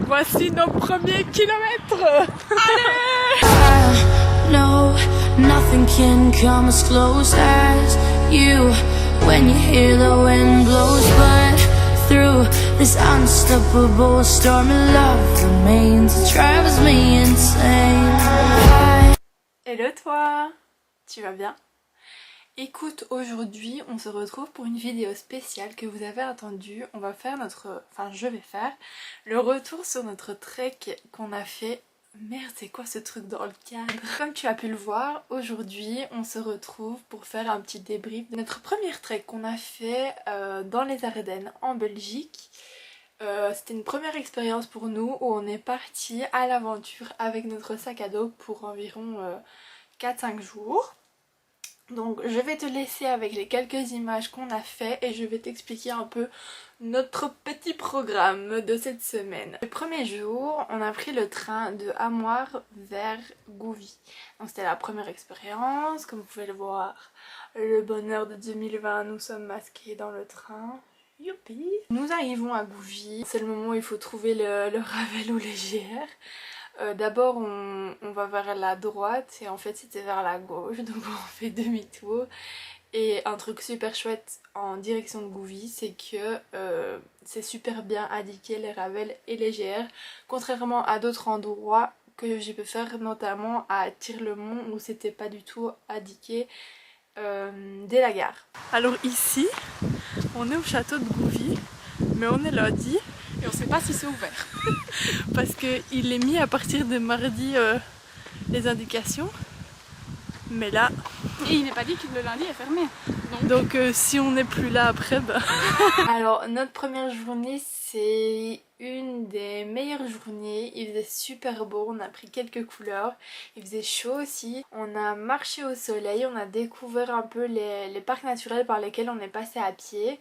Voici nos premiers kilomètres. No, nothing can come as close as you when you hear the wind blows. But through this unstoppable storm of love remains, it drives me insane. Hello toi, tu vas bien? Écoute, aujourd'hui on se retrouve pour une vidéo spéciale que vous avez attendue. On va faire je vais faire le retour sur notre trek qu'on a fait. Merde, c'est quoi ce truc dans le cadre? Comme tu as pu le voir, aujourd'hui on se retrouve pour faire un petit débrief de notre premier trek qu'on a fait dans les Ardennes en Belgique. C'était une première expérience pour nous où on est parti à l'aventure avec notre sac à dos pour environ 4-5 jours. Donc je vais te laisser avec les quelques images qu'on a fait et je vais t'expliquer un peu notre petit programme de cette semaine. Le premier jour, on a pris le train de Hamoir vers Gouvy. Donc c'était la première expérience, comme vous pouvez le voir. Le bonheur de 2020, nous sommes masqués dans le train. Youpi! Nous arrivons à Gouvy. C'est le moment où il faut trouver le Ravel ou les GR. D'abord on va vers la droite et en fait c'était vers la gauche, donc on fait demi-tour. Et un truc super chouette en direction de Gouvy, c'est que c'est super bien indiqué les Ravel et les GR, contrairement à d'autres endroits que j'ai pu faire, notamment à Tir-le-Mont où c'était pas du tout indiqué dès la gare. Alors ici on est au château de Gouvy, mais on est lundi et on sait pas si c'est ouvert parce qu'il est mis à partir de mardi les indications, mais là et il n'est pas dit que le lundi est fermé, donc si on n'est plus là après Alors notre première journée, c'est une des meilleures journées. Il faisait super beau, on a pris quelques couleurs, il faisait chaud aussi, on a marché au soleil, on a découvert un peu les parcs naturels par lesquels on est passé à pied.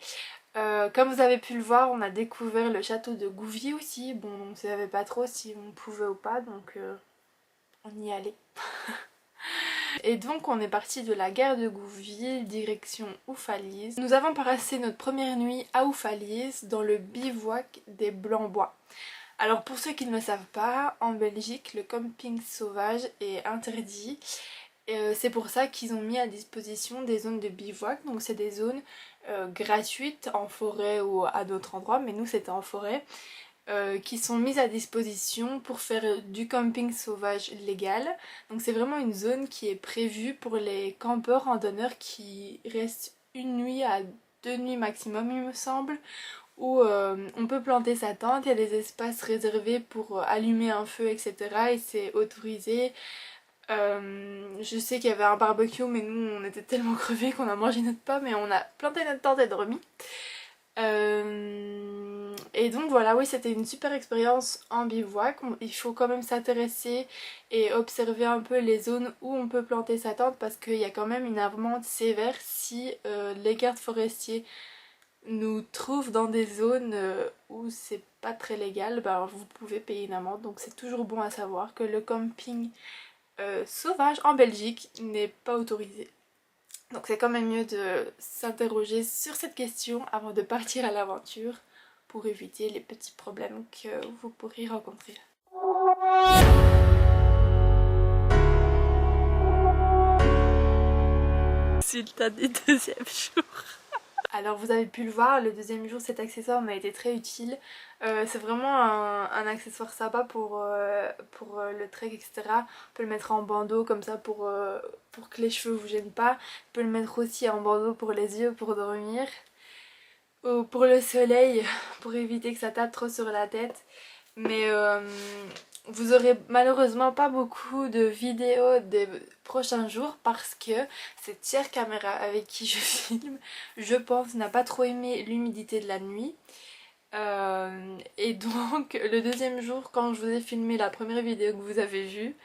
Comme vous avez pu le voir, on a découvert le château de Gouvy aussi. Bon, on ne savait pas trop si on pouvait ou pas, donc on y allait. Et donc on est parti de la gare de Gouvy, direction Oufalise. Nous avons passé notre première nuit à Oufalise, dans le bivouac des Blancs-Bois. Alors pour ceux qui ne le savent pas, en Belgique, le camping sauvage est interdit. C'est pour ça qu'ils ont mis à disposition des zones de bivouac, donc c'est des zones gratuites en forêt ou à d'autres endroits, mais nous c'était en forêt, qui sont mises à disposition pour faire du camping sauvage légal. Donc c'est vraiment une zone qui est prévue pour les campeurs randonneurs qui restent une nuit à 2 nuits maximum il me semble, où on peut planter sa tente, il y a des espaces réservés pour allumer un feu etc. et c'est autorisé. Je sais qu'il y avait un barbecue, mais nous on était tellement crevés qu'on a mangé notre pomme et on a planté notre tente et dormi. Et donc voilà, oui, c'était une super expérience en bivouac. Il faut quand même s'intéresser et observer un peu les zones où on peut planter sa tente, parce qu'il y a quand même une amende sévère si les gardes forestiers nous trouvent dans des zones où c'est pas très légal, vous pouvez payer une amende. Donc c'est toujours bon à savoir que le camping sauvage en Belgique n'est pas autorisé. Donc c'est quand même mieux de s'interroger sur cette question avant de partir à l'aventure pour éviter les petits problèmes que vous pourriez rencontrer. Résultat du deuxième jour. Alors vous avez pu le voir, le deuxième jour cet accessoire m'a été très utile. C'est vraiment un accessoire sympa pour le trek etc. On peut le mettre en bandeau comme ça pour que les cheveux vous gênent pas. On peut le mettre aussi en bandeau pour les yeux pour dormir. Ou pour le soleil, pour éviter que ça tape trop sur la tête. Mais vous aurez malheureusement pas beaucoup de vidéos des prochains jours parce que cette chère caméra avec qui je filme, je pense, n'a pas trop aimé l'humidité de la nuit. Et donc le deuxième jour, quand je vous ai filmé la première vidéo que vous avez vue,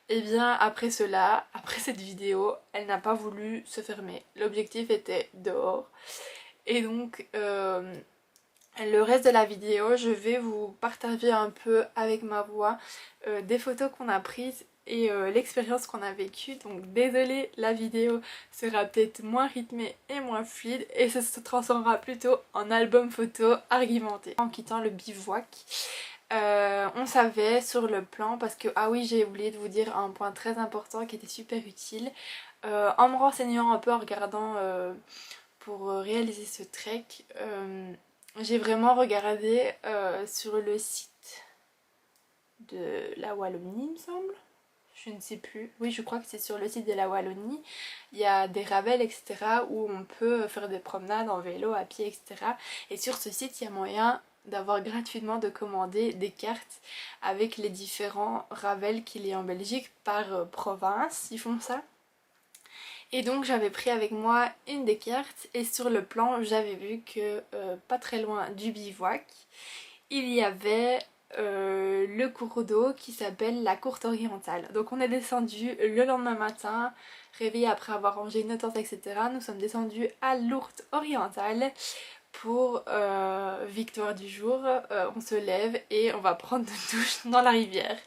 et bien après cela, après cette vidéo, elle n'a pas voulu se fermer. L'objectif était dehors. Et donc le reste de la vidéo, je vais vous partager un peu avec ma voix des photos qu'on a prises et l'expérience qu'on a vécue. Donc désolée, la vidéo sera peut-être moins rythmée et moins fluide et ça se transformera plutôt en album photo argumenté. En quittant le bivouac, on savait sur le plan, parce que, ah oui, j'ai oublié de vous dire un point très important qui était super utile. En me renseignant un peu, en regardant pour réaliser ce trek, j'ai vraiment regardé sur le site de la Wallonie, il me semble. Je ne sais plus. Oui, je crois que c'est sur le site de la Wallonie. Il y a des ravels, etc. où on peut faire des promenades en vélo, à pied, etc. Et sur ce site, il y a moyen d'avoir gratuitement de commander des cartes avec les différents ravels qu'il y a en Belgique par province. Ils font ça. Et donc j'avais pris avec moi une des cartes et sur le plan j'avais vu que pas très loin du bivouac il y avait le cours d'eau qui s'appelle la Courte Orientale. Donc on est descendu le lendemain matin, réveillé après avoir rangé nos tentes, etc. Nous sommes descendus à l'Ourthe Orientale pour victoire du jour. On se lève et on va prendre une douche dans la rivière.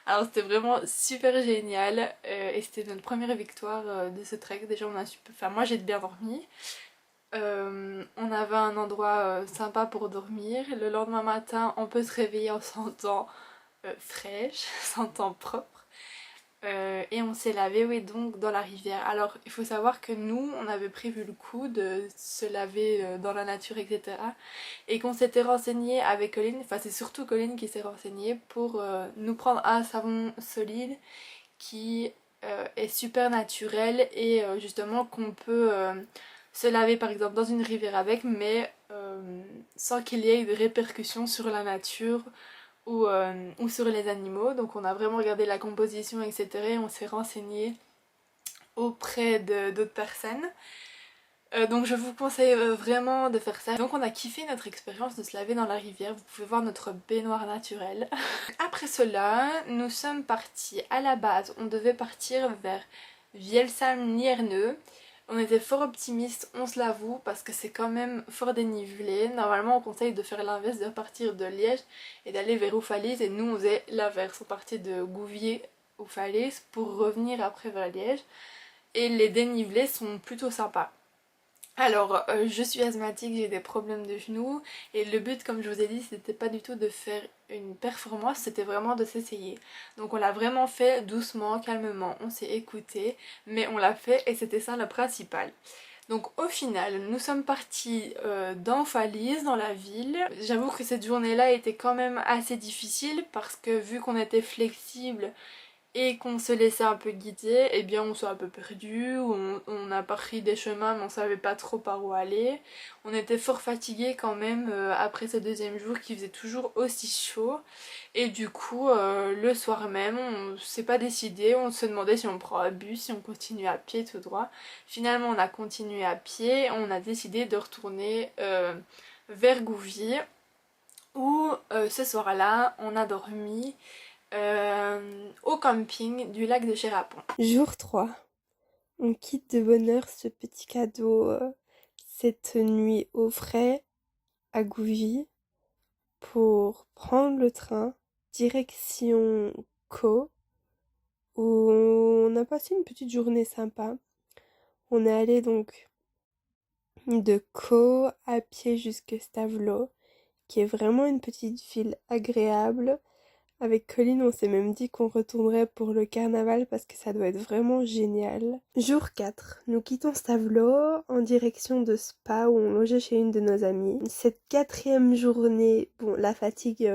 Alors c'était vraiment super génial et c'était notre première victoire de ce trek. Déjà on a enfin moi j'ai bien dormi. On avait un endroit sympa pour dormir. Le lendemain matin on peut se réveiller en sentant fraîche, sentant propre. Et on s'est lavé, oui, donc dans la rivière. Alors il faut savoir que nous on avait prévu le coup de se laver dans la nature, etc. Et qu'on s'était renseigné avec Colline, enfin c'est surtout Colline qui s'est renseignée pour nous prendre un savon solide qui est super naturel et justement qu'on peut se laver par exemple dans une rivière avec, mais sans qu'il y ait de répercussions sur la nature ou sur les animaux. Donc on a vraiment regardé la composition, etc. et on s'est renseigné auprès d'autres personnes. Donc je vous conseille vraiment de faire ça. Donc on a kiffé notre expérience de se laver dans la rivière. Vous pouvez voir notre baignoire naturelle. Après cela, nous sommes partis. À la base, on devait partir vers Vielsalm-Lierneux. On était fort optimistes, on se l'avoue, parce que c'est quand même fort dénivelé. Normalement on conseille de faire l'inverse, de partir de Liège et d'aller vers Oufalise. Et nous on faisait l'inverse, on partait de Gouvier Oufalise pour revenir après vers Liège. Et les dénivelés sont plutôt sympas. Alors je suis asthmatique, j'ai des problèmes de genoux et le but, comme je vous ai dit, c'était pas du tout de faire une performance, c'était vraiment de s'essayer. Donc on l'a vraiment fait doucement, calmement, on s'est écouté, mais on l'a fait et c'était ça le principal. Donc au final, nous sommes partis dans Falise, dans la ville. J'avoue que cette journée-là était quand même assez difficile parce que vu qu'on était flexible et qu'on se laissait un peu guider, eh bien on s'est un peu perdu, on a pris des chemins mais on savait pas trop par où aller. On était fort fatigués quand même après ce deuxième jour qui faisait toujours aussi chaud. Et du coup le soir même on s'est pas décidé, on se demandait si on prend un bus, si on continue à pied tout droit. Finalement on a continué à pied, on a décidé de retourner vers Gouvier où ce soir-là on a dormi au camping du lac de Chérapon. Jour 3. On quitte de bonne heure ce petit cadeau cette nuit au frais à Gouvy pour prendre le train direction Caux où on a passé une petite journée sympa. On est allé donc de Caux à pied jusqu'à Stavelot qui est vraiment une petite ville agréable. Avec Colline, on s'est même dit qu'on retournerait pour le carnaval parce que ça doit être vraiment génial. Jour 4, nous quittons Stavelot en direction de Spa où on logeait chez une de nos amies. Cette 4e journée, bon, la fatigue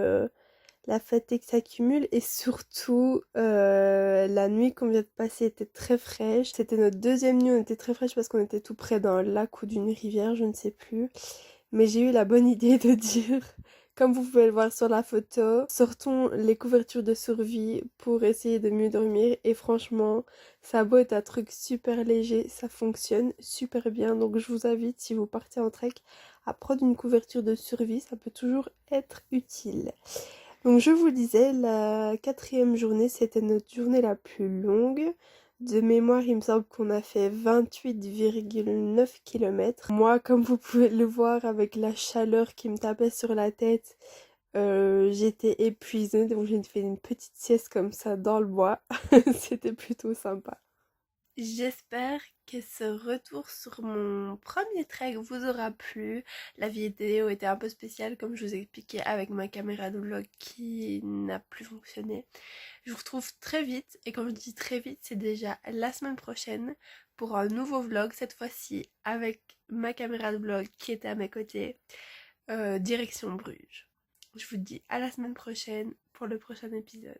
s'accumule et surtout la nuit qu'on vient de passer était très fraîche. C'était notre 2e nuit, on était très fraîche parce qu'on était tout près d'un lac ou d'une rivière, je ne sais plus. Mais j'ai eu la bonne idée de dire... Comme vous pouvez le voir sur la photo, sortons les couvertures de survie pour essayer de mieux dormir. Et franchement, ça a beau être un truc super léger, ça fonctionne super bien. Donc je vous invite, si vous partez en trek, à prendre une couverture de survie, ça peut toujours être utile. Donc je vous le disais, la 4e journée, c'était notre journée la plus longue. De mémoire, il me semble qu'on a fait 28,9 km. Moi, comme vous pouvez le voir, avec la chaleur qui me tapait sur la tête, j'étais épuisée. Donc j'ai fait une petite sieste comme ça dans le bois. C'était plutôt sympa. j'espère que ce retour sur mon premier trek vous aura plu. La vidéo était un peu spéciale comme je vous ai expliqué avec ma caméra de vlog qui n'a plus fonctionné. Je vous retrouve très vite et quand je dis très vite c'est déjà la semaine prochaine pour un nouveau vlog, cette fois-ci avec ma caméra de vlog qui était à mes côtés, direction Bruges. Je vous dis à la semaine prochaine pour le prochain épisode.